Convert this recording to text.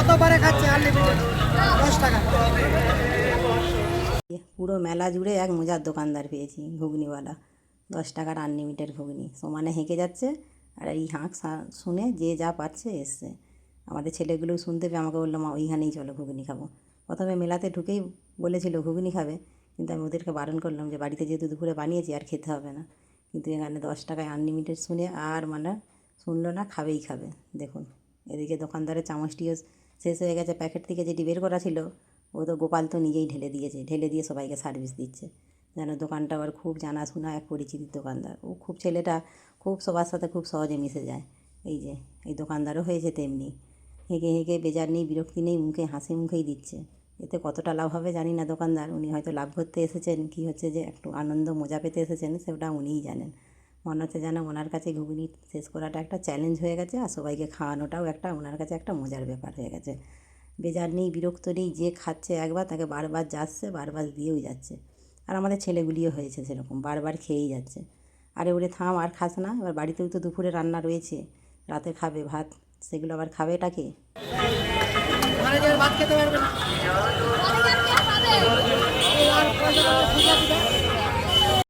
যতবারে খাচ্ছে আনলিমিটেড 10 টাকা। পুরো মেলা জুড়ে এক মজার দোকানদার পেয়েছি, ঘুগনিওয়ালা। 10 টাকার আনলিমিটেড ঘুগনি, সমানে হেঁকে যাচ্ছে। আর এই হাঁক শুনে যে যা পাচ্ছে এসছে। আমাদের ছেলেগুলোও শুনতে পেয়ে আমাকে বললো, মা ওইখানেই চলো ঘুগনি খাবো। প্রথমে মেলাতে ঢুকেই বলেছিল ঘুগনি খাবে, কিন্তু আমি ওদেরকে বারণ করলাম যে বাড়িতে যেহেতু দুপুরে বানিয়েছি আর খেতে হবে না। কিন্তু এখানে 10 টাকায় আনলিমিটেড শুনে আর মানে শুনলো না, খাবেই খাবে। দেখুন এদিকে দোকানদারের চামচটিও শেষ হয়ে গেছে, প্যাকেট থেকে যেটি বের করা ছিল ও তো গোপাল তো নিজেই ঢেলে দিয়েছে, ঢেলে দিয়ে সবাইকে সার্ভিস দিচ্ছে। যেন দোকানটা আবার খুব জানাশোনা এক পরিচিতির দোকানদার। ও খুব ছেলেটা খুব সবার সাথে খুব সহজে মিশে যায়। এই যে এই দোকানদারও হয়েছে তেমনি, হেঁকে হেঁকে বেজার নেই, বিরক্তি নেই, মুখে হাসি মুখেই দিচ্ছে। এতে কতটা লাভ হবে জানি না দোকানদার, উনি হয়তো লাভ করতে এসেছেন, কি হচ্ছে যে একটু আনন্দ মজা পেতে এসেছেন সেটা উনিই জানেন। মনে হচ্ছে যেন ওনার কাছে ঘুগনি শেষ করাটা একটা চ্যালেঞ্জ হয়ে গেছে, আর সবাইকে খাওয়ানোটাও একটা ওনার কাছে একটা মজার ব্যাপার হয়ে গেছে। বেজার নেই, বিরক্ত নেই, যে খাচ্ছে একবার তাকে বারবার যাচ্ছে, বারবার দিয়েও যাচ্ছে। আর আমাদের ছেলেগুলিও হয়েছে সেরকম, বারবার খেয়েই যাচ্ছে। আরে ওরে থাম, আর খাস না, এবার বাড়িতেও তো দুপুরে রান্না রয়েছে, রাতে খাবে ভাত, সেগুলো আবার খাবে এটাকে। মানে যে ভাত খেতে পারবে না।